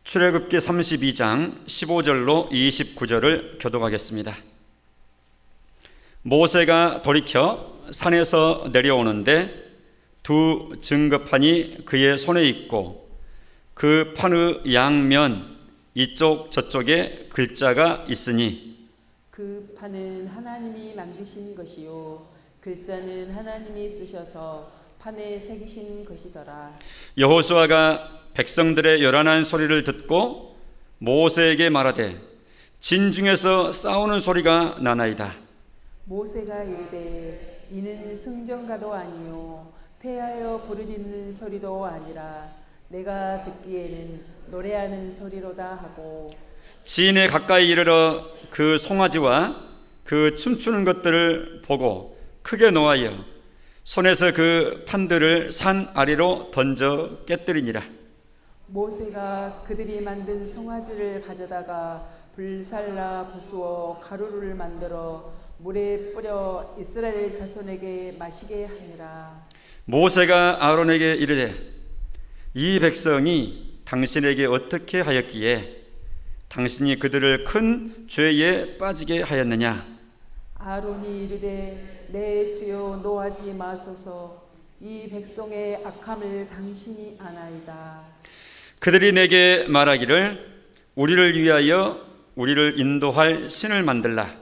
출애굽기 32장 15절로 29절을 교독하겠습니다. 모세가 돌이켜 산에서 내려오는데 두 증거판이 그의 손에 있고 그 판의 양면 이쪽 저쪽에 글자가 있으니 그 판은 하나님이 만드신 것이요 글자는 하나님이 쓰셔서 판에 새기신 것이더라. 여호수아가 백성들의 요란한 소리를 듣고 모세에게 말하되 진중에서 싸우는 소리가 나나이다. 모세가 이르되 이는 승전가도 아니요 패하여 부르짖는 소리도 아니라 내가 듣기에는 노래하는 소리로다 하고 지인에 가까이 이르러 그 송아지와 그 춤추는 것들을 보고 크게 노하여 손에서 그 판들을 산 아래로 던져 깨뜨리니라. 모세가 그들이 만든 송아지를 가져다가 불살라 부수어 가루를 만들어 물에 뿌려 이스라엘 자손에게 마시게 하니라. 모세가 아론에게 이르되 이 백성이 당신에게 어떻게 하였기에 당신이 그들을 큰 죄에 빠지게 하였느냐. 아론이 이르되 내 주여 노하지 마소서 이 백성의 악함을 당신이 아나이다. 그들이 내게 말하기를 우리를 위하여 우리를 인도할 신을 만들라.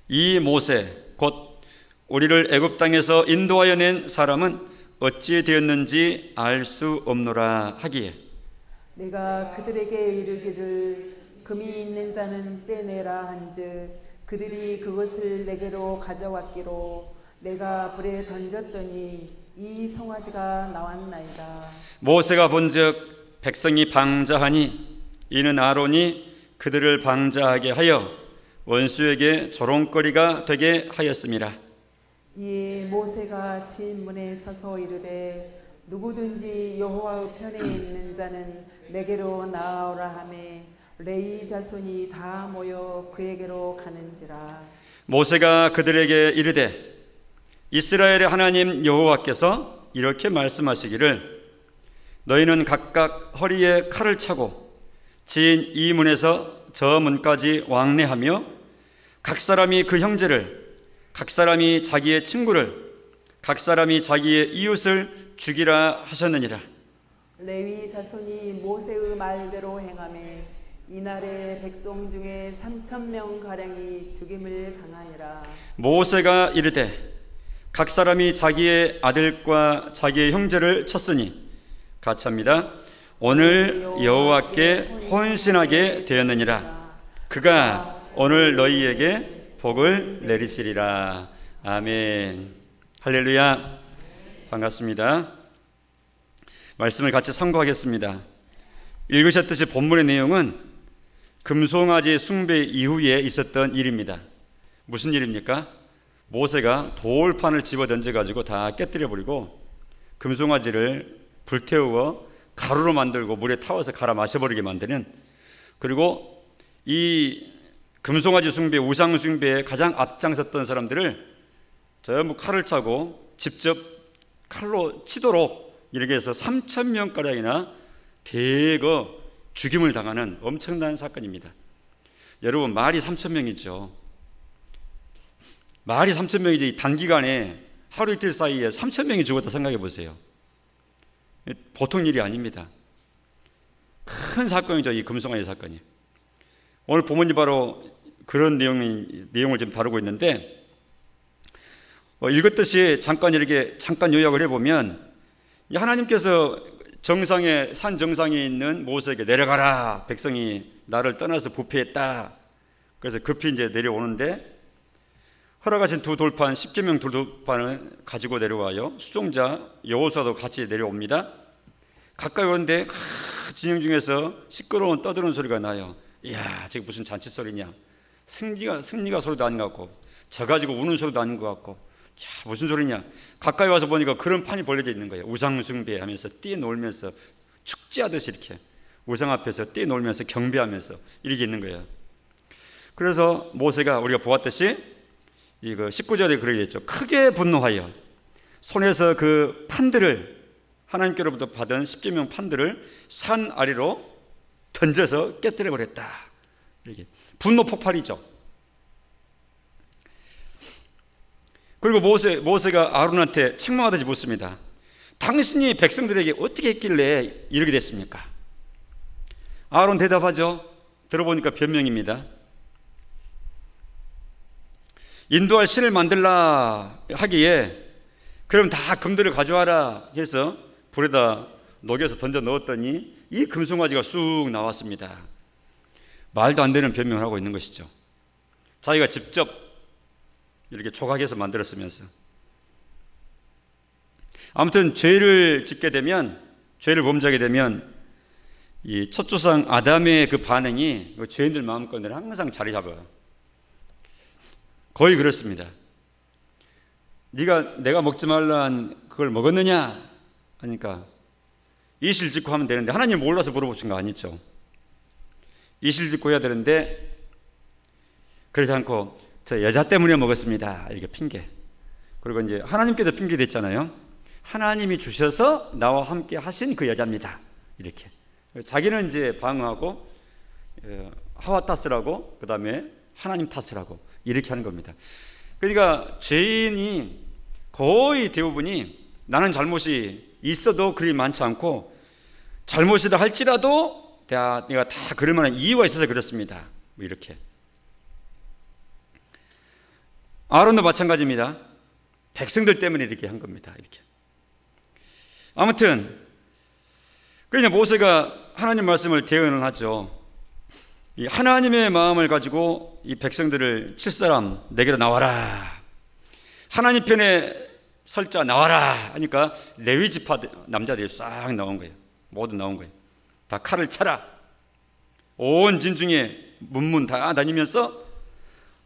이 모세 곧 우리를 애굽 땅에서 인도하여 낸 사람은 어찌 되었는지 알 수 없노라 하기에 내가 그들에게 이르기를 금이 있는 자는 빼내라 한즉 그들이 그것을 내게로 가져왔기로 내가 불에 던졌더니 이 송아지가 나왔나이다. 모세가 본즉 백성이 방자하니 이는 아론이 그들을 방자하게 하여 원수에게 조롱거리가 되게 하였습니다. 이에 모세가 진문에 서서 이르되 누구든지 여호와의 편에 있는 자는 내게로 나아오라 하매 레위 자손이 다 모여 그에게로 가는지라. 모세가 그들에게 이르되 이스라엘의 하나님 여호와께서 이렇게 말씀하시기를 너희는 각각 허리에 칼을 차고 지인 이 문에서 저 문까지 왕래하며 각 사람이 그 형제를 각 사람이 자기의 친구를 각 사람이 자기의 이웃을 죽이라 하셨느니라. 레위 자손이 모세의 말대로 행하매 이날에 백성 중에 3,000명 가량이 죽임을 당하니라. 모세가 이르되 각 사람이 자기의 아들과 자기의 형제를 쳤으니 같이 합니다. 오늘 여호와께 헌신하게 되었느니라. 그가 오늘 너희에게 복을 내리시리라. 아멘. 할렐루야. 반갑습니다. 말씀을 같이 상고하겠습니다. 읽으셨듯이 본문의 내용은 금송아지 숭배 이후에 있었던 일입니다. 무슨 일입니까? 모세가 돌판을 집어 던져가지고 다 깨뜨려 버리고 금송아지를 불태우어 가루로 만들고 물에 타워서 갈아 마셔버리게 만드는, 그리고 이 금송아지 숭배, 우상 숭배에 가장 앞장섰던 사람들을 전부 칼을 차고 직접 칼로 치도록 이렇게 해서 3,000명가량이나 대거 죽임을 당하는 엄청난 사건입니다. 여러분, 말이 3,000명이죠. 말이 3,000명이지 단기간에 하루 이틀 사이에 3,000명이 죽었다 생각해 보세요. 보통 일이 아닙니다. 큰 사건이죠, 이 금송아지 사건이. 오늘 본문이 바로 그런 내용을 좀 다루고 있는데, 읽었듯이 잠깐 요약을 해보면, 하나님께서 산 정상에 있는 모세에게 내려가라, 백성이 나를 떠나서 부패했다. 그래서 급히 이제 내려오는데 허락하신 두 돌판, 10계명 두 돌판을 가지고 내려와요. 수종자 여호수아도 같이 내려옵니다. 가까이 오는데 진영 중에서 시끄러운 떠드는 소리가 나요. 이야, 저게 무슨 잔치 소리냐? 승리가 소리도 아닌 것 같고, 저 가지고 우는 소리도 아닌 것 같고, 야, 무슨 소리냐? 가까이 와서 보니까 그런 판이 벌려져 있는 거예요. 우상 숭배하면서 뛰놀면서 축제하듯이 이렇게 우상 앞에서 뛰놀면서 경배하면서 이렇게 있는 거예요. 그래서 모세가 우리가 보았듯이 이거 19절에 그러겠죠. 크게 분노하여 손에서 그 판들을, 하나님께로부터 받은 10계명 판들을 산 아래로 던져서 깨뜨려 버렸다. 이렇게 분노 폭발이죠. 그리고 모세가 아론한테 책망하듯이 묻습니다. 당신이 백성들에게 어떻게 했길래 이렇게 됐습니까? 아론 대답하죠. 들어보니까 변명입니다. 인도할 신을 만들라 하기에 그럼 다 금들을 가져와라 해서 불에다 녹여서 던져 넣었더니 이 금송아지가 쑥 나왔습니다. 말도 안 되는 변명을 하고 있는 것이죠. 자기가 직접 이렇게 조각해서 만들었으면서. 아무튼 죄를 짓게 되면, 죄를 범죄하게 되면 이 첫 조상 아담의 그 반응이 죄인들 마음가운데 항상 자리 잡아요. 거의 그렇습니다. 내가 먹지 말란 그걸 먹었느냐 하니까 이실직고 하면 되는데, 하나님 몰라서 물어보신 거 아니죠. 이실직고 해야 되는데 그러지 않고 저 여자 때문에 먹었습니다 이렇게 핑계. 그리고 이제 하나님께도 핑계 댔잖아요. 하나님이 주셔서 나와 함께 하신 그 여자입니다 이렇게. 자기는 이제 방어하고 하와 탓을 하고 그 다음에 하나님 탓을 하고 이렇게 하는 겁니다. 그러니까 죄인이 거의 대부분이 나는 잘못이 있어도 그리 많지 않고, 잘못이다 할지라도 내가 다 그럴 만한 이유가 있어서 그렇습니다. 뭐 이렇게. 아론도 마찬가지입니다. 백성들 때문에 이렇게 한 겁니다. 이렇게. 아무튼 그러니까 모세가 하나님 말씀을 대언을 하죠. 이 하나님의 마음을 가지고 이 백성들을 칠 사람 내게로 나와라. 하나님 편에 설자 나와라 하니까 레위 지파 남자들이 싹 나온 거예요. 모두 나온 거예요. 다 칼을 차라. 온 진중에 문문 다 다니면서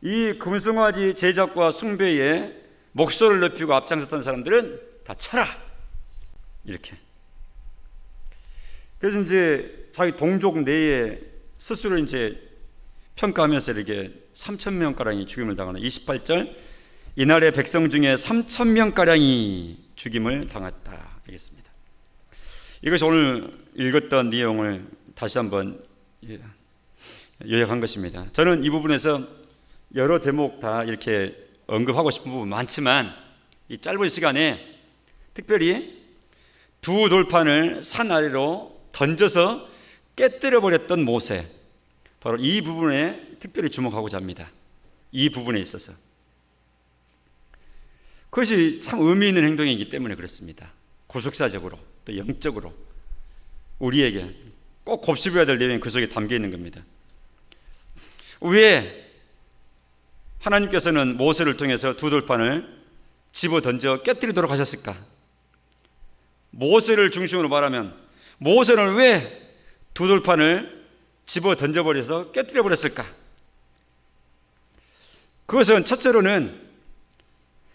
이 금송아지 제작과 숭배에 목소리를 높이고 앞장섰던 사람들은 다 차라. 이렇게. 그래서 이제 자기 동족 내에 스스로 이제 평가하면서 이렇게 3,000명가량이 죽임을 당하는 28절, 이날의 백성 중에 3,000명가량이 죽임을 당했다 하겠습니다. 이것이 오늘 읽었던 내용을 다시 한번 요약한 것입니다. 저는 이 부분에서 여러 대목 다 이렇게 언급하고 싶은 부분 많지만 이 짧은 시간에 특별히 두 돌판을 산 아래로 던져서 깨뜨려 버렸던 모세, 바로 이 부분에 특별히 주목하고자 합니다. 이 부분에 있어서 그것이 참 의미 있는 행동이기 때문에 그렇습니다. 구속사적으로 또 영적으로 우리에게 꼭 곱씹어야 될 내용이 그 속에 담겨 있는 겁니다. 왜 하나님께서는 모세를 통해서 두 돌판을 집어 던져 깨뜨리도록 하셨을까? 모세를 중심으로 말하면 모세는 왜 두 돌판을 집어 던져버려서 깨뜨려 버렸을까? 그것은 첫째로는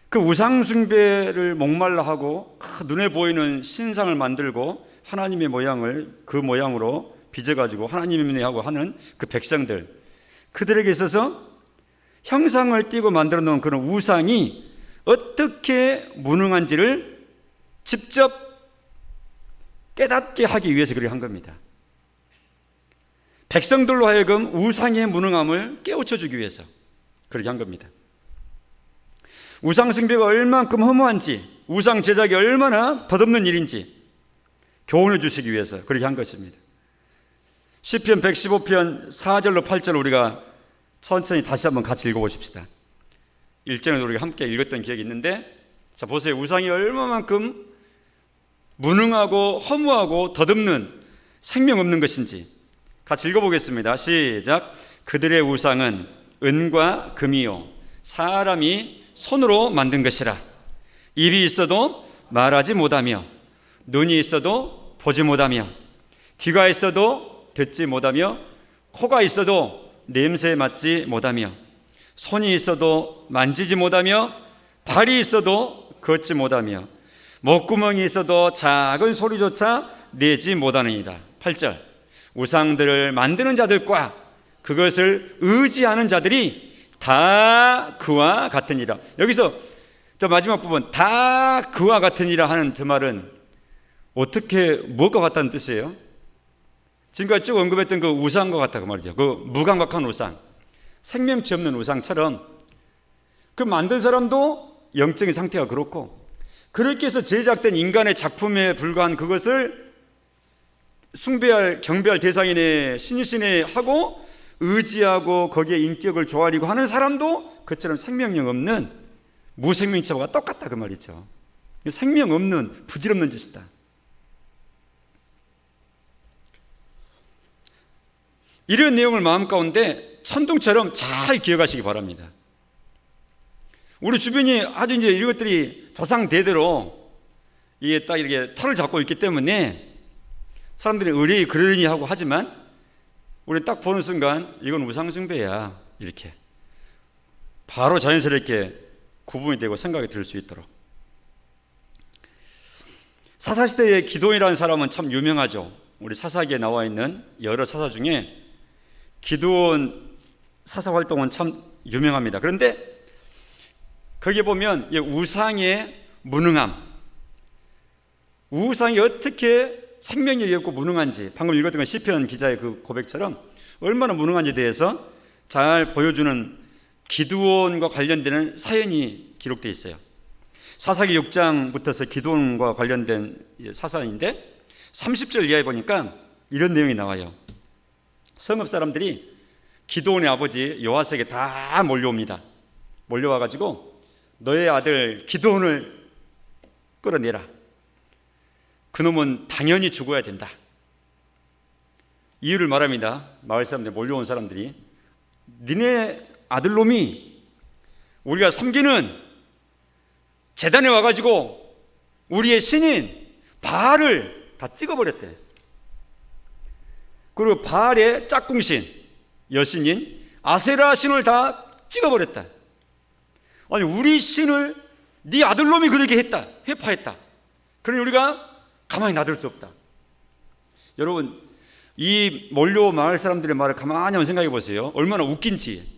그 우상숭배를 목말라 하고 눈에 보이는 신상을 만들고 하나님의 모양을 그 모양으로 빚어가지고 하나님의 하고 하는 그 백성들, 그들에게 있어서 형상을 띄고 만들어 놓은 그런 우상이 어떻게 무능한지를 직접 깨닫게 하기 위해서 그렇게 한 겁니다. 백성들로 하여금 우상의 무능함을 깨우쳐주기 위해서 그렇게 한 겁니다. 우상 숭배가 얼만큼 허무한지, 우상 제작이 얼마나 덧없는 일인지 교훈해 주시기 위해서 그렇게 한 것입니다. 시편 115편 4절로 8절 우리가 천천히 다시 한번 같이 읽어보십시다. 1절에 우리가 함께 읽었던 기억이 있는데, 자 보세요. 우상이 얼마만큼 무능하고 허무하고 덧없는 생명 없는 것인지 같이 읽어보겠습니다. 시작. 그들의 우상은 은과 금이요 사람이 손으로 만든 것이라. 입이 있어도 말하지 못하며, 눈이 있어도 보지 못하며, 귀가 있어도 듣지 못하며, 코가 있어도 냄새 맡지 못하며, 손이 있어도 만지지 못하며, 발이 있어도 걷지 못하며, 목구멍이 있어도 작은 소리조차 내지 못하느니라. 8절. 우상들을 만드는 자들과 그것을 의지하는 자들이 다 그와 같으니라. 여기서 저 마지막 부분 다 그와 같으니라 하는 저 말은 어떻게 무엇과 같다는 뜻이에요? 지금까지 쭉 언급했던 그 우상과 같다 그 말이죠. 그 무감각한 우상, 생명치 없는 우상처럼 그 만든 사람도 영적인 상태가 그렇고, 그렇게 해서 제작된 인간의 작품에 불과한 그것을 숭배할 경배할 대상이네 신이시네 하고 의지하고 거기에 인격을 조아리고 하는 사람도 그처럼 생명력 없는 무생명체와 똑같다 그 말이죠. 생명 없는 부질없는 짓이다. 이런 내용을 마음 가운데 천둥처럼 잘 기억하시기 바랍니다. 우리 주변이 아주 이제 이것들이 조상 대대로 이게 딱 이렇게 털을 잡고 있기 때문에 사람들이 의뢰이 그러니 하고 하지만, 우리 딱 보는 순간 이건 우상숭배야 이렇게 바로 자연스럽게 구분이 되고 생각이 들 수 있도록. 사사시대의 기드온이라는 사람은 참 유명하죠. 우리 사사기에 나와 있는 여러 사사 중에 기드온 사사 활동은 참 유명합니다. 그런데 거기에 보면 우상의 무능함, 우상이 어떻게 생명력이 없고 무능한지, 방금 읽었던 건 시편 기자의 그 고백처럼 얼마나 무능한지에 대해서 잘 보여주는 기드온과 관련되는 사연이 기록되어 있어요. 사사기 6장부터서 기드온과 관련된 사사인데 30절 이하에 보니까 이런 내용이 나와요. 성읍 사람들이 기드온의 아버지 요아스에게 다 몰려옵니다. 몰려와가지고 너의 아들 기드온을 끌어내라. 그놈은 당연히 죽어야 된다. 이유를 말합니다. 마을 사람들, 몰려온 사람들이, 니네 아들놈이 우리가 섬기는 제단에 와가지고 우리의 신인 바알을 다 찍어버렸대. 그리고 바알의 짝꿍신 여신인 아세라 신을 다 찍어버렸다. 아니, 우리 신을 네 아들놈이 그렇게 했다, 회파했다. 그러니 우리가 가만히 놔둘 수 없다. 여러분, 이 몰려온 마을 사람들의 말을 가만히 한번 생각해 보세요. 얼마나 웃긴지.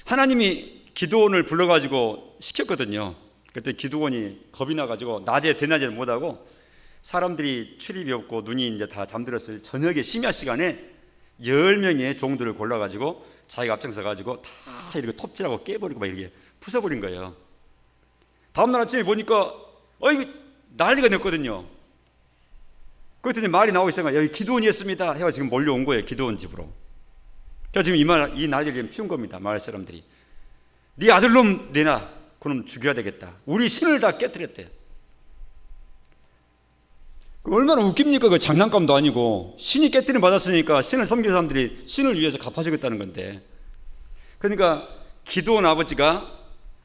하나님이 기드온을 불러가지고 시켰거든요. 그때 기드온이 겁이 나가지고 낮에 대낮에 못하고, 사람들이 출입이 없고 눈이 이제 다 잠들었을 저녁에 심야 시간에 10명의 종들을 골라가지고 자기가 앞장서가지고 다 이렇게 톱질하고 깨버리고 막 이렇게 부숴버린 거예요. 다음날 아침에 보니까 이거 난리가 났거든요. 그랬더니 말이 나오기 시작한 거예요. 여기 기드온이 했습니다 해가 지금 몰려온 거예요. 기드온 집으로. 그래서 지금 이 난리를 피운 겁니다. 마을 사람들이. 네 아들놈 내놔. 그놈 죽여야 되겠다. 우리 신을 다 깨뜨렸대. 얼마나 웃깁니까? 그 장난감도 아니고, 신이 깨뜨림 받았으니까 신을 섬기는 사람들이 신을 위해서 갚아주겠다는 건데. 그러니까 기드온 아버지가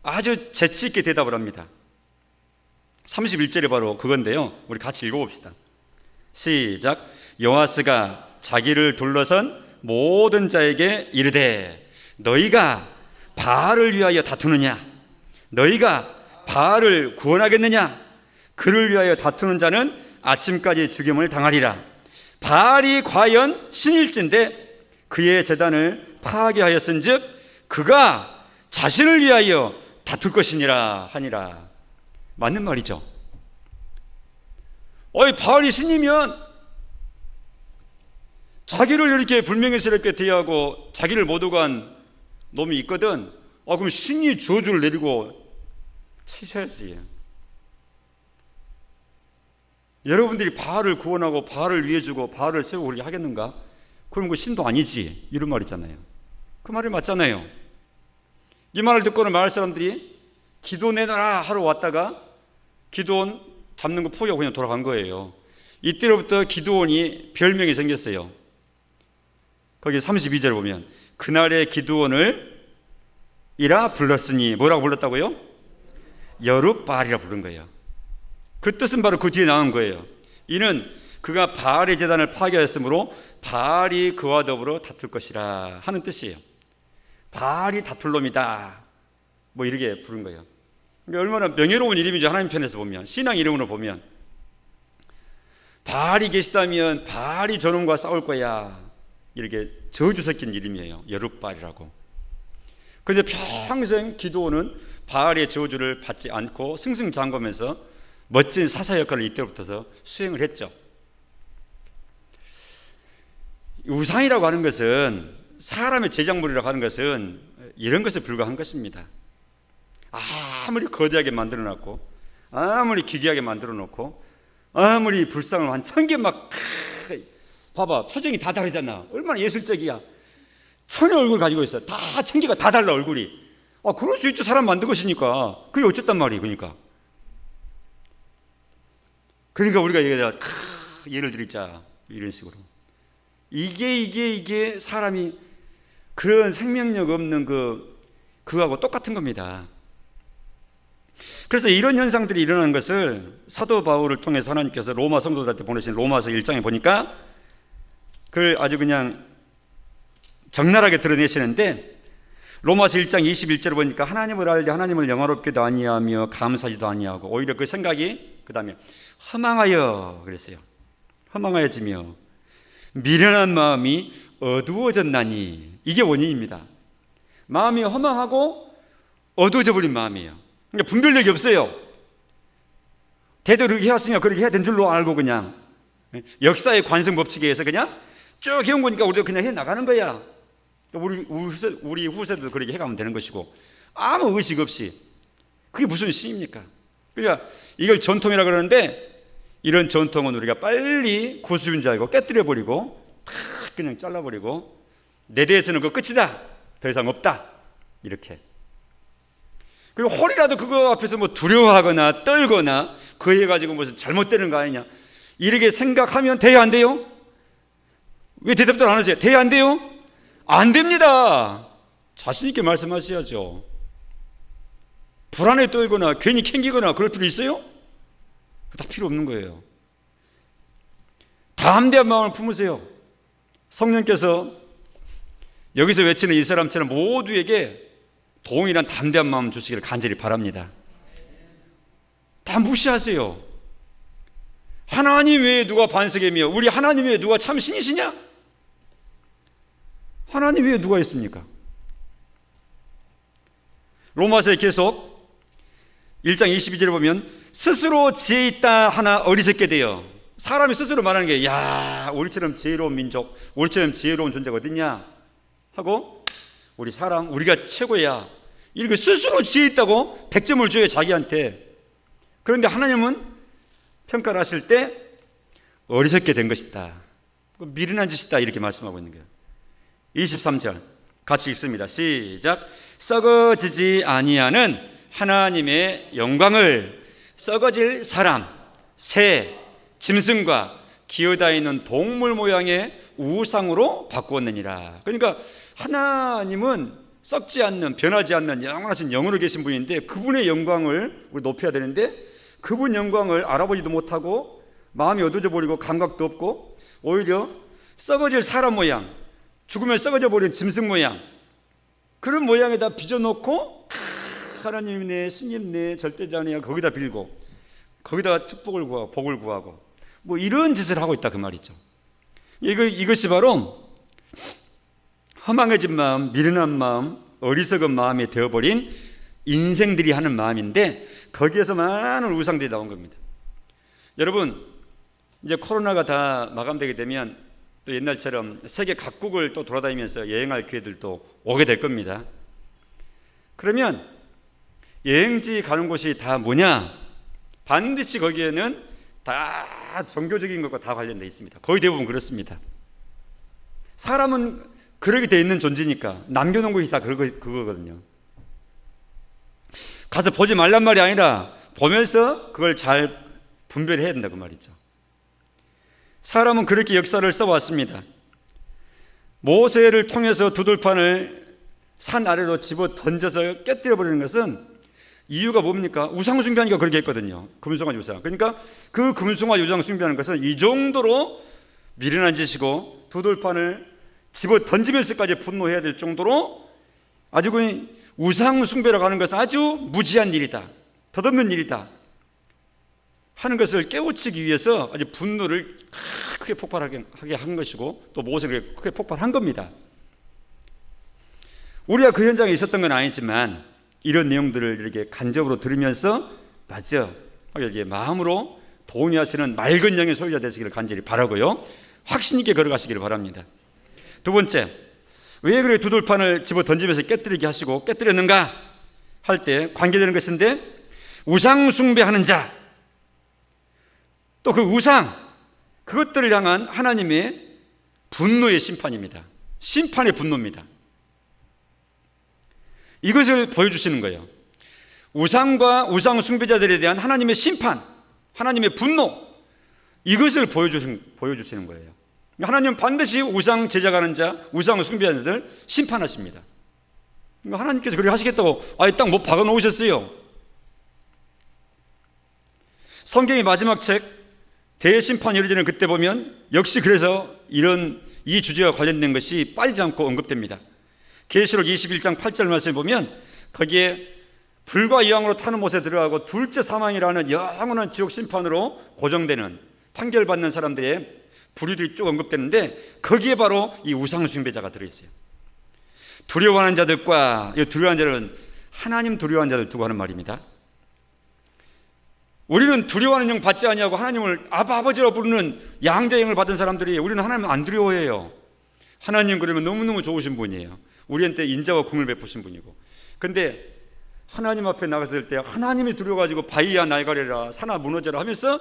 아주 재치 있게 대답을 합니다. 31절에 바로 그건데요. 우리 같이 읽어봅시다. 시작. 요아스가 자기를 둘러선 모든 자에게 이르되 너희가 바알을 위하여 다투느냐? 너희가 바알을 구원하겠느냐? 그를 위하여 다투는 자는 아침까지 죽임을 당하리라. 바알이 과연 신일진데 그의 제단을 파괴하였은즉 그가 자신을 위하여 다툴 것이니라 하니라. 맞는 말이죠. 바알이 신이면 자기를 이렇게 불명예스럽게 대하고 자기를 못 오간 놈이 있거든. 그럼 신이 저주를 내리고 치셔야지. 여러분들이 바알을 구원하고 바알을 위해주고 바알을 세우고 그렇게 하겠는가? 그럼 그 신도 아니지, 이런 말이잖아요. 그 말이 맞잖아요. 이 말을 듣고는 마을 사람들이 기드온 내놔라 하러 왔다가 기드온 잡는 거 포기하고 그냥 돌아간 거예요. 이때로부터 기드온이 별명이 생겼어요. 거기 32절에 보면 그날의 기드온을 이라 불렀으니, 뭐라고 불렀다고요? 여룻바알이라 부른 거예요. 그 뜻은 바로 그 뒤에 나온 거예요. 이는 그가 바알의 제단을 파괴하였으므로 바알이 그와 더불어 다툴 것이라 하는 뜻이에요. 바알이 다툴 놈이다, 뭐 이렇게 부른 거예요. 그러니까 얼마나 명예로운 이름이죠. 하나님 편에서 보면, 신앙 이름으로 보면 바알이 계시다면 바알이 저놈과 싸울 거야, 이렇게 저주 섞인 이름이에요. 여룻바알이라고. 그런데 평생 기드온은 바알의 저주를 받지 않고 승승장구하면서 멋진 사사 역할을 이때부터 수행을 했죠. 우상이라고 하는 것은, 사람의 제작물이라고 하는 것은 이런 것에 불과한 것입니다. 아무리 거대하게 만들어 놨고, 아무리 기괴하게 만들어 놓고, 아무리 불상을 한 1000개 막, 봐봐, 표정이 다 다르잖아. 얼마나 예술적이야. 1000의 얼굴 가지고 있어. 다 1000개가 다 달라, 얼굴이. 그럴 수 있죠. 사람 만든 것이니까. 그게 어쨌단 말이에요. 그러니까 우리가 예를 들자, 이런 식으로. 이게 사람이 그런 생명력 없는 그거하고 똑같은 겁니다. 그래서 이런 현상들이 일어나는 것을 사도 바울을 통해서 하나님께서 로마 성도들한테 보내신 로마서 1장에 보니까 그걸 아주 그냥 적나라하게 드러내시는데, 로마서 1장 21절을 보니까 하나님을 알되 하나님을 영화롭게도 아니하며 감사하지도 아니하고, 오히려 그 생각이 그 다음에 허망하여 그랬어요. 허망하여지며 미련한 마음이 어두워졌나니, 이게 원인입니다. 마음이 허망하고 어두워져 버린 마음이에요. 그러니까 분별력이 없어요. 대대로 그렇게 해왔으니까 그렇게 해야 된 줄로 알고 그냥 역사의 관성 법칙에 의해서 그냥 쭉 해온 거니까 우리도 그냥 해나가는 거야. 우리 후세도 그렇게 해가면 되는 것이고, 아무 의식 없이. 그게 무슨 신입니까? 그러니까 이걸 전통이라 그러는데, 이런 전통은 우리가 빨리 구수인 줄 알고 깨뜨려버리고 그냥 잘라버리고, 내 대해서는 그거 끝이다, 더 이상 없다, 이렇게. 그리고 홀이라도 그거 앞에서 뭐 두려워하거나 떨거나 그거 해가지고 무슨 잘못되는 거 아니냐, 이렇게 생각하면 돼요, 안 돼요? 왜 대답도 안 하세요? 돼요, 안 돼요? 안 됩니다. 자신 있게 말씀하셔야죠. 불안에 떨거나 괜히 캥기거나 그럴 필요 있어요? 다 필요 없는 거예요. 담대한 마음을 품으세요. 성령께서 여기서 외치는 이 사람처럼 모두에게 동일한 담대한 마음 주시기를 간절히 바랍니다. 다 무시하세요. 하나님 외에 누가 반석이며 우리 하나님 외에 누가 참 신이시냐? 하나님 외에 누가 있습니까? 로마서에 계속 1장 22절에 보면 스스로 지혜 있다 하나 어리석게 되어, 사람이 스스로 말하는 게, 야, 우리처럼 지혜로운 민족, 우리처럼 지혜로운 존재가 어딨냐 하고, 우리 사람, 우리가 최고야, 이렇게 스스로 지혜 있다고 100점을 줘요, 자기한테. 그런데 하나님은 평가를 하실 때 어리석게 된 것이다, 미련한 짓이다, 이렇게 말씀하고 있는 거예요. 23절 같이 읽습니다. 시작. 썩어지지 아니하는 하나님의 영광을 썩어질 사람, 새, 짐승과 기어다니는 동물 모양의 우상으로 바꾸었느니라. 그러니까 하나님은 썩지 않는, 변하지 않는 영원하신 영으로 계신 분인데, 그분의 영광을 우리 높여야 되는데, 그분 영광을 알아보지도 못하고 마음이 어두워져 버리고 감각도 없고, 오히려 썩어질 사람 모양, 죽으면 썩어져 버린 짐승 모양, 그런 모양에다 빚어놓고 하나님이네, 신이네, 절대자네야 거기다 빌고, 거기다가 축복을 구하고 복을 구하고, 뭐 이런 짓을 하고 있다, 그 말이죠. 이것이 바로 허망해진 마음, 미련한 마음, 어리석은 마음이 되어버린 인생들이 하는 마음인데, 거기에서 많은 우상들이 나온 겁니다. 여러분, 이제 코로나가 다 마감되게 되면 또 옛날처럼 세계 각국을 또 돌아다니면서 여행할 기회들도 오게 될 겁니다. 그러면 여행지 가는 곳이 다 뭐냐? 반드시 거기에는 다 종교적인 것과 다 관련되어 있습니다. 거의 대부분 그렇습니다. 사람은 그렇게 되어 있는 존재니까 남겨놓은 것이 다 그거거든요. 가서 보지 말란 말이 아니라 보면서 그걸 잘 분별해야 된다고 말이죠. 사람은 그렇게 역사를 써왔습니다. 모세를 통해서 두들판을 산 아래로 집어 던져서 깨뜨려버리는 것은 이유가 뭡니까? 우상 숭배하니까 그렇게 했거든요. 금송아지 우상. 그러니까 그 금송아지 우상 숭배하는 것은 이 정도로 미련한 짓이고, 두들판을 집어 던지면서까지 분노해야 될 정도로 아주 그 우상 숭배라고 하는 것은 아주 무지한 일이다, 덧없는 일이다 하는 것을 깨우치기 위해서 아주 분노를 크게 폭발하게 한 것이고, 또 모세가 크게 폭발한 겁니다. 우리가 그 현장에 있었던 건 아니지만 이런 내용들을 이렇게 간접으로 들으면서 맞아, 이렇게 마음으로 동의하시는 맑은 영의 소유자 되시기를 간절히 바라고요, 확신 있게 걸어가시기를 바랍니다. 두 번째, 왜 그래 두 돌판을 집어 던지면서 깨뜨리게 하시고 깨뜨렸는가 할 때 관계되는 것인데, 우상 숭배하는 자, 또 그 우상, 그것들을 향한 하나님의 분노의 심판입니다. 심판의 분노입니다. 이것을 보여주시는 거예요. 우상과 우상 숭배자들에 대한 하나님의 심판, 하나님의 분노, 이것을 보여주시는 거예요. 하나님은 반드시 우상 제작하는 자, 우상 숭배하는 자들 심판하십니다. 하나님께서 그렇게 하시겠다고 아예 딱 못 박아 놓으셨어요. 성경의 마지막 책 대심판이 이루어지는 그때 보면 역시 그래서 이 주제와 관련된 것이 빠지지 않고 언급됩니다. 계시록 21장 8절 말씀에 보면 거기에 불과 이왕으로 타는 못에 들어가고 둘째 사망이라는 영원한 지옥 심판으로 고정되는, 판결받는 사람들의 부류들이 쭉 언급되는데, 거기에 바로 이 우상 숭배자가 들어있어요. 두려워하는 자들과, 이 두려워하는 자들은 하나님 두려워하는 자들 두고 하는 말입니다. 우리는 두려워하는 영 받지 아니하고 하나님을 아버지로 부르는 양자 영을 받은 사람들이, 우리는 하나님을 안 두려워해요. 하나님 그러면 너무너무 좋으신 분이에요. 우리한테 인자와 공을 베푸신 분이고. 근데 하나님 앞에 나갔을 때 하나님이 두려워가지고 바위야 날가려라, 산아 무너져라 하면서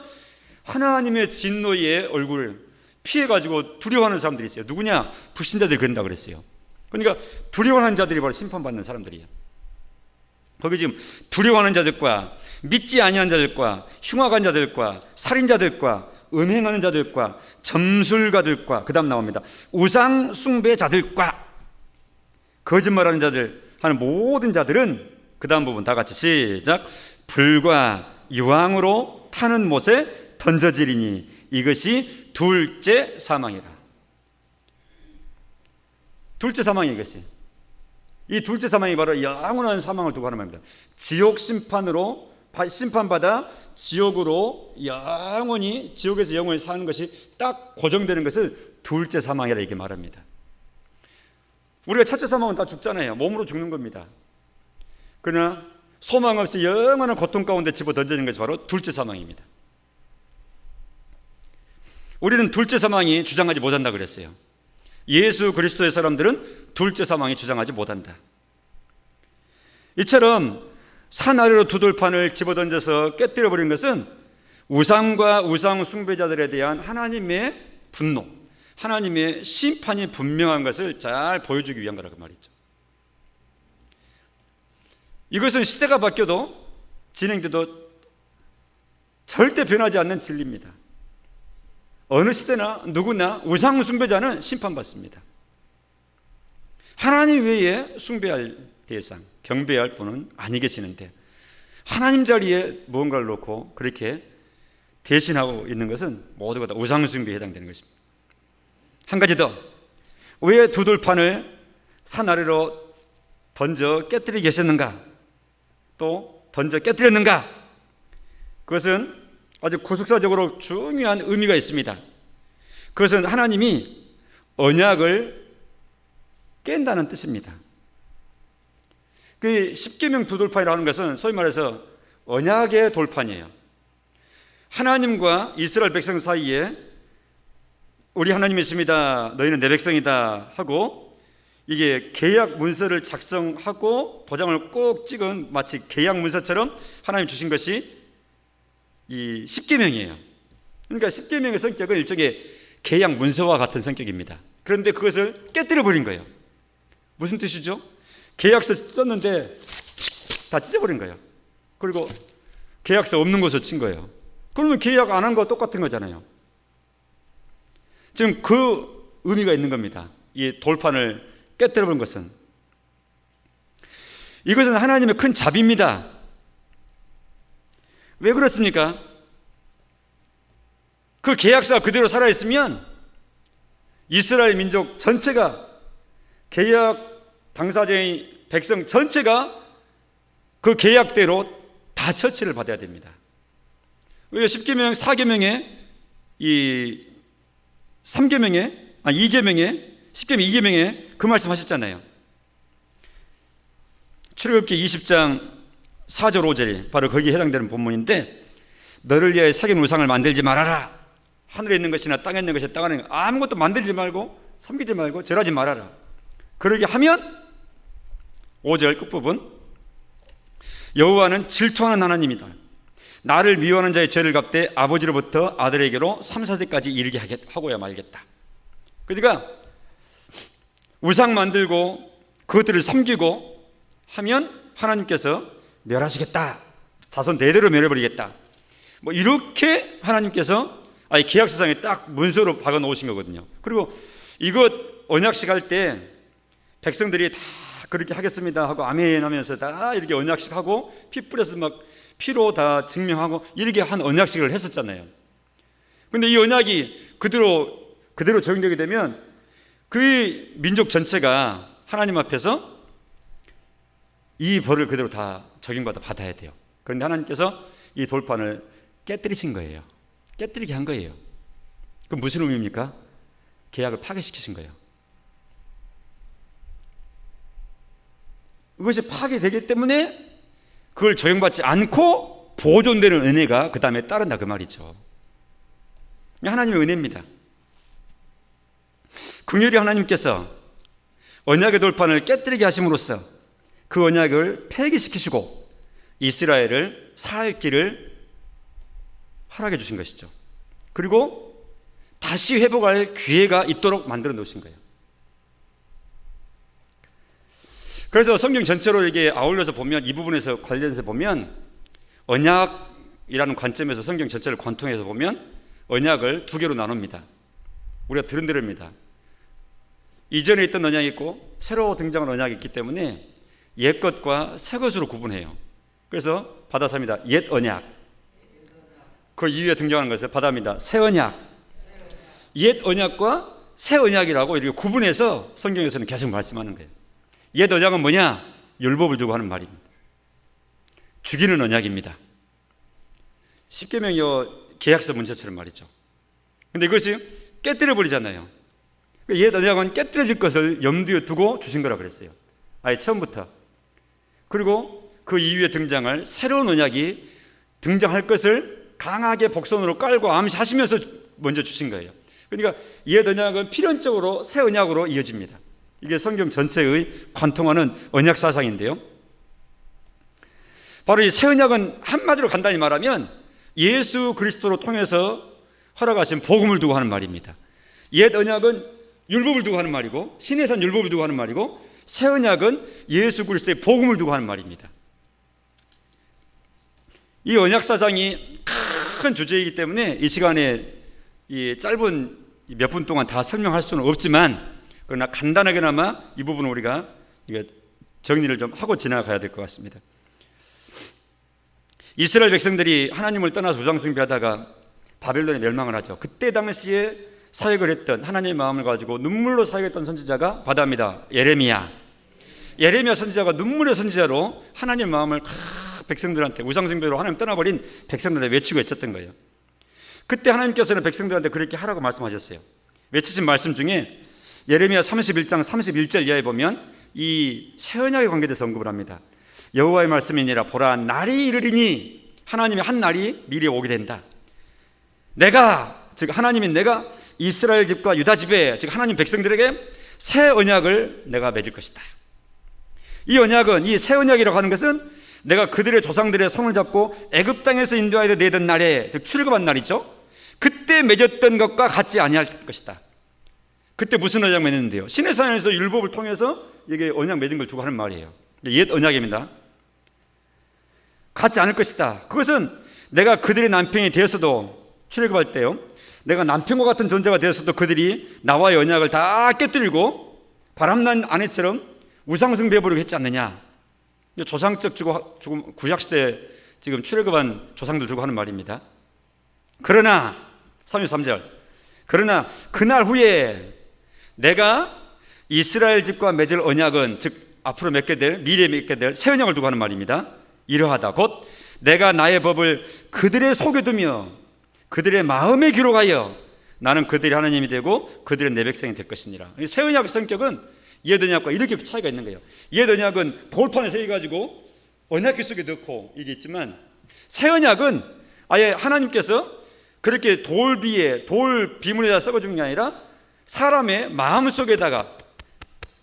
하나님의 진노의 얼굴을 피해가지고 두려워하는 사람들이 있어요. 누구냐? 불신자들이 그런다 그랬어요. 그러니까 두려워하는 자들이 바로 심판받는 사람들이에요. 거기 지금 두려워하는 자들과 믿지 아니하는 자들과 흉악한 자들과 살인자들과 음행하는 자들과 점술가들과, 그 다음 나옵니다. 우상 숭배자들과 거짓말하는 자들 하는 모든 자들은, 그 다음 부분 다 같이 시작. 불과 유황으로 타는 못에 던져지리니 이것이 둘째 사망이라. 둘째 사망이 이것이. 이 둘째 사망이 바로 영원한 사망을 두고 하는 말입니다. 지옥 심판으로 심판받아 지옥으로 영원히, 지옥에서 영원히 사는 것이 딱 고정되는 것을 둘째 사망이라 이렇게 말합니다. 우리가 첫째 사망은 다 죽잖아요. 몸으로 죽는 겁니다. 그러나 소망 없이 영원한 고통 가운데 집어 던지는 것이 바로 둘째 사망입니다. 우리는 둘째 사망이 주장하지 못한다 그랬어요. 예수 그리스도의 사람들은 둘째 사망이 주장하지 못한다. 이처럼 산 아래로 두 돌판을 집어던져서 깨뜨려버린 것은 우상과 우상 숭배자들에 대한 하나님의 분노, 하나님의 심판이 분명한 것을 잘 보여주기 위한 거라고 말이죠. 이것은 시대가 바뀌어도 진행돼도 절대 변하지 않는 진리입니다. 어느 시대나 누구나 우상 숭배자는 심판받습니다. 하나님 외에 숭배할 대상, 경배할 분은 아니 계시는데 하나님 자리에 무언가를 놓고 그렇게 대신하고 있는 것은 모두가 다 우상 숭배에 해당되는 것입니다. 한 가지 더, 왜 두 돌판을 산 아래로 던져 깨뜨리게 하셨는가, 또 던져 깨뜨렸는가? 그것은 아주 구속사적으로 중요한 의미가 있습니다. 그것은 하나님이 언약을 깬다는 뜻입니다. 그 십계명 두 돌판이라고 하는 것은 소위 말해서 언약의 돌판이에요. 하나님과 이스라엘 백성 사이에 우리 하나님이 있습니다, 너희는 내 백성이다 하고, 이게 계약 문서를 작성하고 도장을 꼭 찍은 마치 계약 문서처럼 하나님 주신 것이 이 십계명이에요. 그러니까 십계명의 성격은 일종의 계약 문서와 같은 성격입니다. 그런데 그것을 깨뜨려 버린 거예요. 무슨 뜻이죠? 계약서 썼는데 다 찢어버린 거예요. 그리고 계약서 없는 곳을 친 거예요. 그러면 계약 안 한 거 똑같은 거잖아요. 지금 그 의미가 있는 겁니다. 이 돌판을 깨뜨려 버린 것은. 이것은 하나님의 큰 자비입니다. 왜 그렇습니까? 그 계약서가 그대로 살아있으면 이스라엘 민족 전체가, 계약 당사자의 백성 전체가 그 계약대로 다 처치를 받아야 됩니다. 왜 10계명, 4계명에, 이 3계명에, 2계명에, 10계명, 2계명에 그 말씀 하셨잖아요. 출애굽기 20장 4절 5절이 바로 거기에 해당되는 본문인데, 너를 위하여 새긴 우상을 만들지 말아라. 하늘에 있는 것이나 땅에 있는 것이 땅 안에 있는 것 아무것도 만들지 말고 섬기지 말고 절하지 말아라. 그러게 하면 5절 끝부분, 여호와는 질투하는 하나님이다. 나를 미워하는 자의 죄를 갚되 아버지로부터 아들에게로 3, 4대까지 이르게 하고야 말겠다. 그러니까 우상 만들고 그것들을 섬기고 하면 하나님께서 멸하시겠다. 자손 대대로 멸해버리겠다. 뭐 이렇게 하나님께서 아예 계약서상에 딱 문서로 박아 놓으신 거거든요. 그리고 이것 언약식 할 때 백성들이 다 그렇게 하겠습니다 하고 아멘 하면서 다 이렇게 언약식 하고 피 뿌려서 막 피로 다 증명하고 이렇게 한 언약식을 했었잖아요. 근데 이 언약이 그대로 적용되게 되면 그 민족 전체가 하나님 앞에서 이 벌을 그대로 다 적용받아 받아야 돼요. 그런데 하나님께서 이 돌판을 깨뜨리신 거예요. 깨뜨리게 한 거예요. 그럼 무슨 의미입니까? 계약을 파괴시키신 거예요. 이것이 파괴되기 때문에 그걸 적용받지 않고 보존되는 은혜가 그 다음에 따른다 그 말이죠. 하나님의 은혜입니다. 긍휼히 하나님께서 언약의 돌판을 깨뜨리게 하심으로써 그 언약을 폐기시키시고 이스라엘을 살 길을 허락해 주신 것이죠. 그리고 다시 회복할 기회가 있도록 만들어 놓으신 거예요. 그래서 성경 전체로 이게 아울러서 보면 이 부분에서 관련해서 보면 언약이라는 관점에서 성경 전체를 관통해서 보면 언약을 두 개로 나눕니다. 우리가 들은 대로입니다. 이전에 있던 언약이 있고 새로 등장한 언약이 있기 때문에 옛 것과 새 것으로 구분해요. 그래서 바다사입니다. 옛 언약. 그 이후에 등장하는 것을 바다입니다. 새 언약. 옛 언약과 새 언약이라고 이렇게 구분해서 성경에서는 계속 말씀하는 거예요. 옛 언약은 뭐냐? 율법을 두고 하는 말입니다. 죽이는 언약입니다. 십계명이요 계약서 문제처럼 말이죠. 근데 이것이 깨뜨려 버리잖아요. 옛 언약은 깨뜨려질 것을 염두에 두고 주신 거라 그랬어요. 아예 처음부터. 그리고 그 이후에 등장할 새로운 언약이 등장할 것을 강하게 복선으로 깔고 암시하시면서 먼저 주신 거예요. 그러니까 옛 언약은 필연적으로 새 언약으로 이어집니다. 이게 성경 전체의 관통하는 언약 사상인데요. 바로 이 새 언약은 한마디로 간단히 말하면 예수 그리스도로 통해서 허락하신 복음을 두고 하는 말입니다. 옛 언약은 율법을 두고 하는 말이고 신의 산 율법을 두고 하는 말이고 새 언약은 예수 그리스도의 복음을 두고 하는 말입니다. 이 언약 사상이 큰 주제이기 때문에 이 시간에 이 짧은 몇 분 동안 다 설명할 수는 없지만 그러나 간단하게나마 이 부분을 우리가 정리를 좀 하고 지나가야 될 것 같습니다. 이스라엘 백성들이 하나님을 떠나서 우상 숭배하다가 바벨론에 멸망을 하죠. 그때 당시에 사역을 했던 하나님의 마음을 가지고 눈물로 사역했던 선지자가 바다입니다. 예레미야 선지자가 눈물의 선지자로 하나님의 마음을 백성들한테 우상 숭배로 하나님 떠나버린 백성들한테 외치고 외쳤던 거예요. 그때 하나님께서는 백성들한테 그렇게 하라고 말씀하셨어요. 외치신 말씀 중에 예레미야 31장 31절 이하에 보면 이 새 언약에 관계돼서 언급을 합니다. 여호와의 말씀이니라 보라 날이 이르리니 하나님의 한 날이 미리 오게 된다. 내가 즉 하나님인 내가 이스라엘 집과 유다 집에 즉 하나님 백성들에게 새 언약을 내가 맺을 것이다. 이 언약은 이 새 언약이라고 하는 것은 내가 그들의 조상들의 손을 잡고 애굽 땅에서 인도하여 내던 날에 즉 출애굽한 날이죠. 그때 맺었던 것과 같지 아니할 것이다. 그때 무슨 언약 맺는데요? 신의 산에서 율법을 통해서 이게 언약 맺은 걸 두고 하는 말이에요. 옛 언약입니다. 같지 않을 것이다. 그것은 내가 그들의 남편이 되었어도 출애굽할 때요. 내가 남편과 같은 존재가 되었어도 그들이 나와의 언약을 다 깨뜨리고 바람난 아내처럼 우상숭배해버리고 했지 않느냐. 조상적 지금 구약시대 지금 출애굽한 조상들 두고 하는 말입니다. 그러나 33절 그러나 그날 후에 내가 이스라엘 집과 맺을 언약은 즉 앞으로 맺게 될 미래에 맺게 될 새 언약을 두고 하는 말입니다. 이러하다 곧 내가 나의 법을 그들의 속에 두며 그들의 마음에 기록하여 나는 그들의 하나님이 되고 그들의 내 백성이 될 것이니라. 새 언약의 성격은 옛 언약과 이렇게 차이가 있는 거예요. 옛 언약은 돌판에 새겨가지고 언약궤 속에 넣고 이게 있지만 새 언약은 아예 하나님께서 그렇게 돌 비문에다 썩어준 게 아니라 사람의 마음속에다가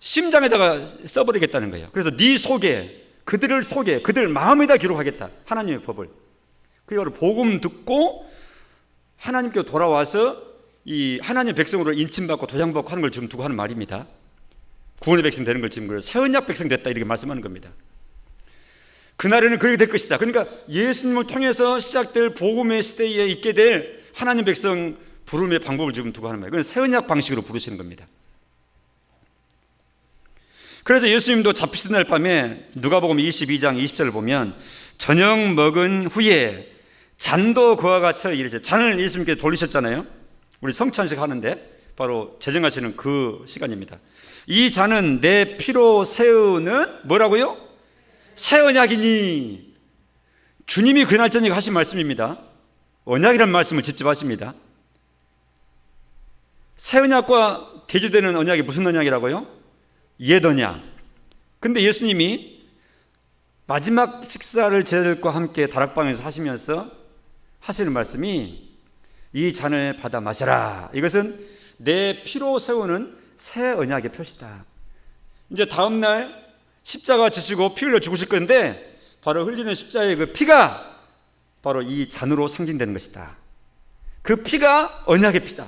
심장에다가 써버리겠다는 거예요. 그래서 네 속에, 그들 마음에다 기록하겠다. 하나님의 법을. 그리고 복음 듣고 하나님께 돌아와서 이 하나님의 백성으로 인침받고 도장받고 하는 걸 지금 두고 하는 말입니다. 구원의 백성 되는 걸 지금 새 언약 백성 됐다 이렇게 말씀하는 겁니다. 그날에는 그렇게 될 것이다. 그러니까 예수님을 통해서 시작될 복음의 시대에 있게 될 하나님 백성 부름의 방법을 지금 두고 하는 거예요. 그건 새 언약 방식으로 부르시는 겁니다. 그래서 예수님도 잡히신 날 밤에 누가복음 22장 20절을 보면 저녁 먹은 후에 잔도 그와 같이 이르죠. 잔을 예수님께 돌리셨잖아요. 우리 성찬식 하는데 바로 제정하시는 그 시간입니다. 이 잔은 내 피로 세우는 뭐라고요? 새 언약이니. 주님이 그날 저녁 하신 말씀입니다. 언약이라는 말씀을 직접 하십니다. 새 언약과 대조되는 언약이 무슨 언약이라고요? 옛 언약. 근데 예수님이 마지막 식사를 제자들과 함께 다락방에서 하시면서 하시는 말씀이 이 잔을 받아 마셔라. 이것은 내 피로 세우는 새 언약의 표시다. 이제 다음 날 십자가 지시고 피 흘려 죽으실 건데 바로 흘리는 십자가의 그 피가 바로 이 잔으로 상징되는 것이다. 그 피가 언약의 피다.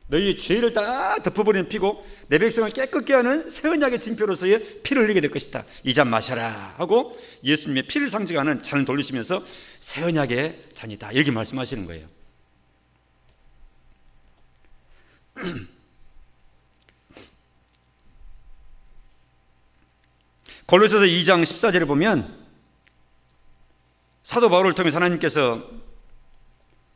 너희 죄를 다 덮어버리는 피고 내 백성을 깨끗게 하는 새 언약의 징표로서의 피를 흘리게 될 것이다. 이 잔 마셔라 하고 예수님의 피를 상징하는 잔을 돌리시면서 새 언약의 잔이다 이렇게 말씀하시는 거예요. 골로새서 2장 14절에 보면 사도 바울을 통해서 하나님께서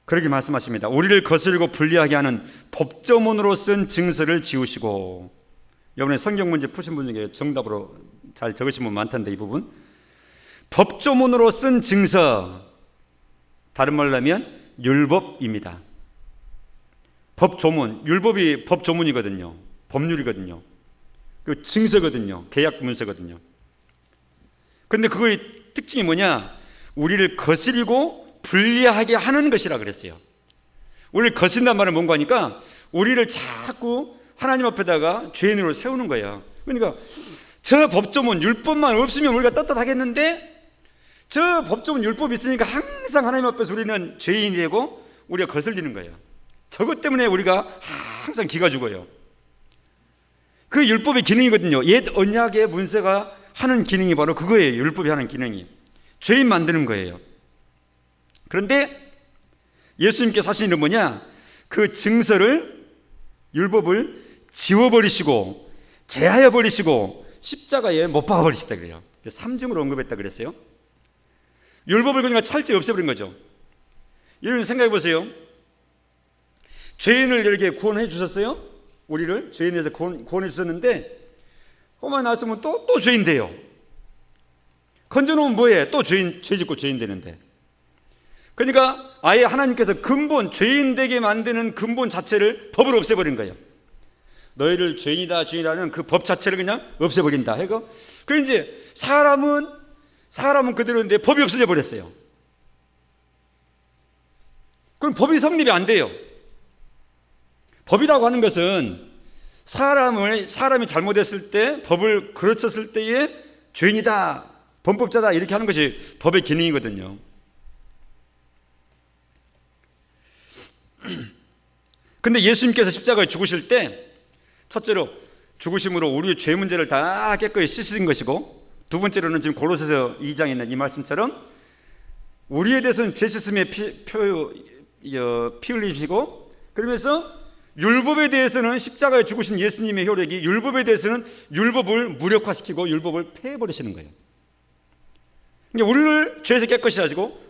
그렇게 말씀하십니다. 우리를 거스르고 불리하게 하는 법조문으로 쓴 증서를 지우시고. 이번에 성경 문제 푸신 분 중에 정답으로 잘 적으신 분 많던데 이 부분. 법조문으로 쓴 증서, 다른 말로 하면 율법입니다. 법조문, 율법이 법조문이거든요. 법률이거든요. 그 증서거든요. 계약 문서거든요. 그런데 그거의 특징이 뭐냐? 우리를 거스리고 불리하게 하는 것이라 그랬어요. 우리를 거스린다는 말은 뭔가 하니까 우리를 자꾸 하나님 앞에다가 죄인으로 세우는 거예요. 그러니까 저 법조문 율법만 없으면 우리가 떳떳하겠는데 저 법조문 율법이 있으니까 항상 하나님 앞에서 우리는 죄인이 되고 우리가 거슬리는 거예요. 저것 때문에 우리가 항상 기가 죽어요. 그 율법의 기능이거든요. 옛 언약의 문서가 하는 기능이 바로 그거예요. 율법이 하는 기능이 죄인 만드는 거예요. 그런데 예수님께서 하신 일은 뭐냐? 그 증서를, 율법을 지워버리시고 제하여버리시고 십자가에 못 박아버리시다 그래요. 3중으로 언급했다 그랬어요. 율법을 그러니까 철저히 없애버린 거죠. 여러분 생각해 보세요. 죄인을 이렇게 구원해 주셨어요. 우리를 죄인에서 구원해 주셨는데 그만 놔두면 또 죄인 돼요. 건져놓으면 뭐해? 또 죄 짓고 죄인 되는데. 그러니까 아예 하나님께서 근본, 죄인 되게 만드는 근본 자체를 법으로 없애버린 거예요. 너희를 죄인이다는 그 법 자체를 그냥 없애버린다 해서. 그럼 이제 사람은 그대로인데 법이 없어져 버렸어요. 그럼 법이 성립이 안 돼요. 법이라고 하는 것은 사람이 잘못했을 때, 법을 그르쳤을 때에 죄인이다, 범법자다 이렇게 하는 것이 법의 기능이거든요. 근데 예수님께서 십자가에 죽으실 때 첫째로 죽으심으로 우리의 죄 문제를 다 깨끗이 씻으신 것이고, 두 번째로는 지금 골로새서 2장에 있는 이 말씀처럼 우리에 대해서는 죄 씻음의 피 흘리시고, 그러면서 율법에 대해서는 십자가에 죽으신 예수님의 효력이 율법에 대해서는 율법을 무력화시키고 율법을 폐해버리시는 거예요. 그러니까 우리를 죄에서 깨끗이 하시고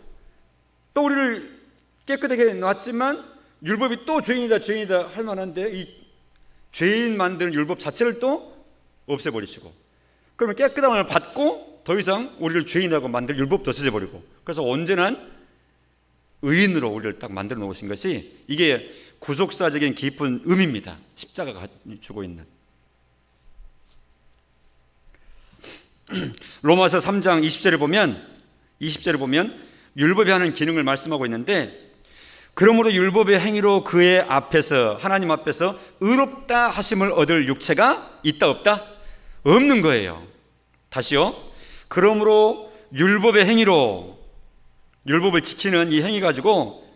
또 우리를 깨끗하게 놨지만 율법이 또 죄인이다 할 만한데 이 죄인 만드는 율법 자체를 또 없애버리시고, 그러면 깨끗함을 받고 더 이상 우리를 죄인이라고 만들 율법도 없애버리고, 그래서 온전한 의인으로 우리를 딱 만들어 놓으신 것이 이게 구속사적인 깊은 의미입니다. 십자가가 주고 있는. 로마서 3장 20절에 보면 율법이 하는 기능을 말씀하고 있는데, 그러므로 율법의 행위로 그의 앞에서, 하나님 앞에서 의롭다 하심을 얻을 육체가 있다 없다? 없는 거예요. 다시요. 그러므로 율법의 행위로, 율법을 지키는 이 행위 가지고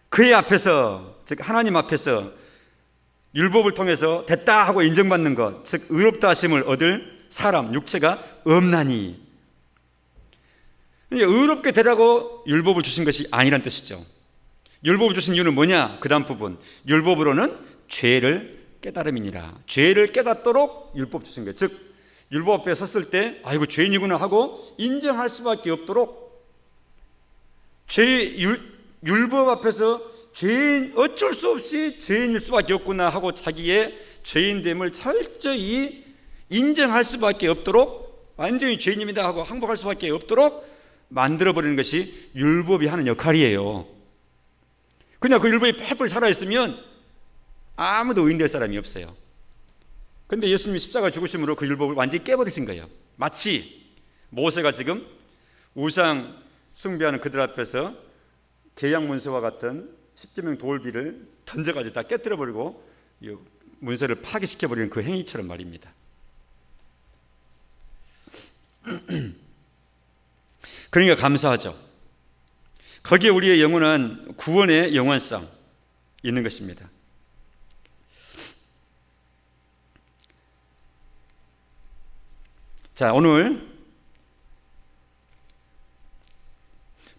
그의 앞에서, 즉 하나님 앞에서 율법을 통해서 됐다 하고 인정받는 것, 즉 의롭다 하심을 얻을 사람, 육체가 없나니. 의롭게 되라고 율법을 주신 것이 아니란 뜻이죠. 율법을 주신 이유는 뭐냐? 그 다음 부분, 율법으로는 죄를 깨달음이니라. 죄를 깨닫도록 율법 주신 거예요. 즉 율법 앞에 섰을 때 아이고 죄인이구나 하고 인정할 수밖에 없도록, 율법 앞에서 죄인, 어쩔 수 없이 죄인일 수밖에 없구나 하고 자기의 죄인됨을 철저히 인정할 수밖에 없도록, 완전히 죄인입니다 하고 항복할 수밖에 없도록 만들어버리는 것이 율법이 하는 역할이에요. 그냥 그 율법이 펄펄 살아있으면 아무도 의인될 사람이 없어요. 그런데 예수님이 십자가 죽으심으로 그 율법을 완전히 깨버리신 거예요. 마치 모세가 지금 우상 숭배하는 그들 앞에서 계약문서와 같은 십계명 돌비를 던져가지고 다 깨뜨려버리고 문서를 파괴시켜버리는 그 행위처럼 말입니다. 그러니까 감사하죠. 거기에 우리의 영원한 구원의 영원성 있는 것입니다. 자, 오늘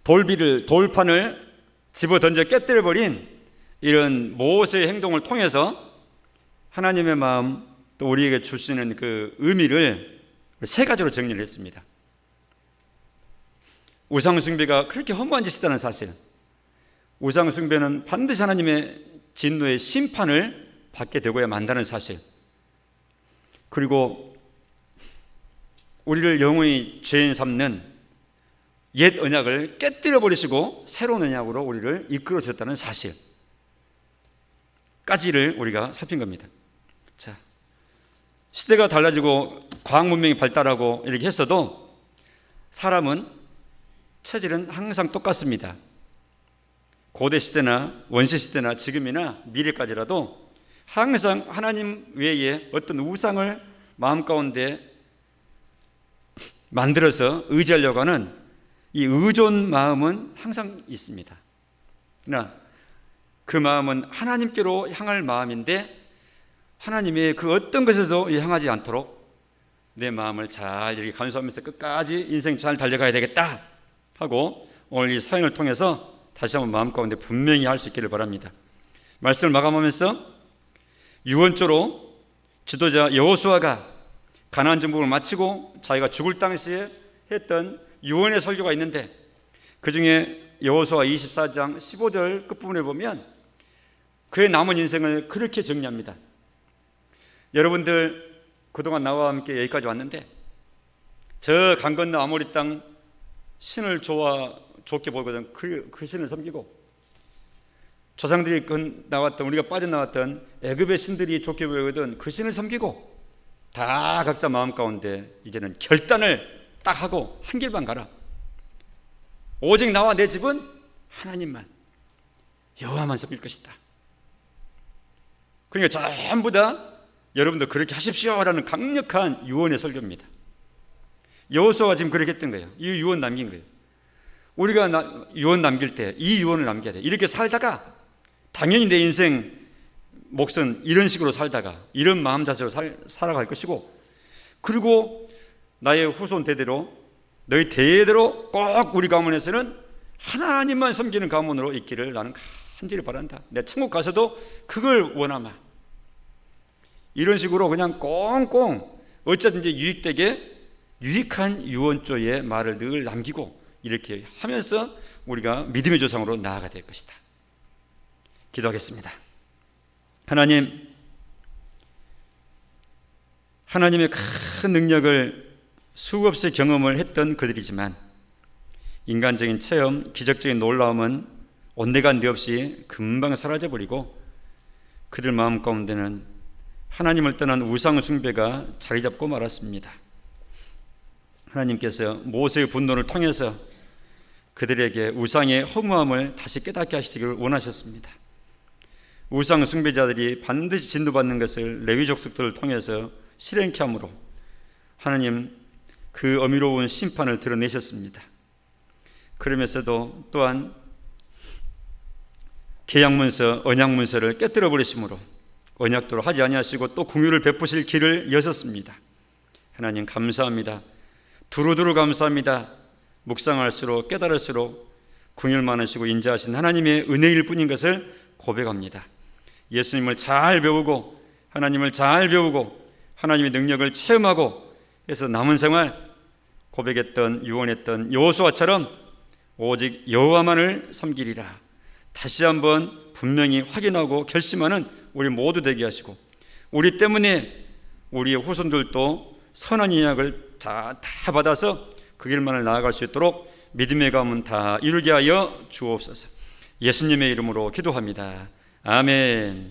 돌판을 집어 던져 깨뜨려버린 이런 모세의 행동을 통해서 하나님의 마음, 또 우리에게 주시는 그 의미를 세 가지로 정리를 했습니다. 우상숭배가 그렇게 허무한 짓이라는 사실, 우상숭배는 반드시 하나님의 진노의 심판을 받게 되고야 만다는 사실, 그리고 우리를 영원히 죄인 삼는 옛 언약을 깨뜨려 버리시고 새로운 언약으로 우리를 이끌어 주셨다는 사실까지를 우리가 살핀 겁니다. 자, 시대가 달라지고 과학 문명이 발달하고 이렇게 했어도 사람은 체질은 항상 똑같습니다. 고대 시대나 원시 시대나 지금이나 미래까지라도 항상 하나님 외에 어떤 우상을 마음 가운데 만들어서 의지하려고 하는 이 의존 마음은 항상 있습니다. 그러나 그 마음은 하나님께로 향할 마음인데 하나님의 그 어떤 것에도 향하지 않도록 내 마음을 잘 이렇게 간수하면서 끝까지 인생 잘 달려가야 되겠다 하고 오늘 이 사연을 통해서 다시 한번 마음 가운데 분명히 할 수 있기를 바랍니다. 말씀을 마감하면서 유언조로 지도자 여호수아가 가나안 정복을 마치고 자기가 죽을 당시에 했던 유언의 설교가 있는데 그 중에 여호수아 24장 15절 끝부분에 보면 그의 남은 인생을 그렇게 정리합니다. 여러분들 그동안 나와 함께 여기까지 왔는데 저 강 건너 아모리 땅 신을 좋게 보거든 그 신을 섬기고 조상들이 나왔던 우리가 빠져나왔던 애굽의 신들이 좋게 보이거든 그 신을 섬기고 다 각자 마음 가운데 이제는 결단을 딱 하고 한 길만 가라. 오직 나와 내 집은 하나님만 여호와만 섬길 것이다. 그러니까 전부 다 여러분도 그렇게 하십시오라는 강력한 유언의 설교입니다. 여호수아가 지금 그렇게 했던 거예요. 이 유언 남긴 거예요. 우리가 유언 남길 때 이 유언을 남겨야 돼. 이렇게 살다가 당연히 내 인생 몫은 이런 식으로 살다가 이런 마음 자세로 살아갈 것이고, 그리고 나의 후손 대대로 너희 대대로 꼭 우리 가문에서는 하나님만 섬기는 가문으로 있기를 나는 간절히 바란다. 내 천국 가서도 그걸 원하마. 이런 식으로 그냥 꽁꽁 어쩌든지 유익되게 유익한 유언조의 말을 늘 남기고 이렇게 하면서 우리가 믿음의 조상으로 나아가야 될 것이다. 기도하겠습니다. 하나님의 큰 능력을 수없이 경험을 했던 그들이지만 인간적인 체험, 기적적인 놀라움은 온데간데 없이 금방 사라져버리고 그들 마음 가운데는 하나님을 떠난 우상 숭배가 자리 잡고 말았습니다. 하나님께서 모세의 분노를 통해서 그들에게 우상의 허무함을 다시 깨닫게 하시기를 원하셨습니다. 우상 숭배자들이 반드시 진노받는 것을 레위 족속들을 통해서 실행케 함으로 하나님 그 어미로운 심판을 드러내셨습니다. 그러면서도 또한 계약문서, 언약문서를 깨뜨려 버리심으로 언약도를 하지 아니하시고 또 긍휼을 베푸실 길을 여셨습니다. 하나님 감사합니다. 두루두루 감사합니다. 묵상할수록 깨달을수록 긍휼 많으시고 인자하신 하나님의 은혜일 뿐인 것을 고백합니다. 예수님을 잘 배우고 하나님을 잘 배우고 하나님의 능력을 체험하고 해서 남은 생활 고백했던 유언했던 여호수아처럼 오직 여호와만을 섬기리라 다시 한번 분명히 확인하고 결심하는 우리 모두 되게 하시고 우리 때문에 우리의 후손들도 선한 언약을 다 받아서 그 길만을 나아갈 수 있도록 믿음의 가문 다 이루게 하여 주옵소서. 예수님의 이름으로 기도합니다. 아멘.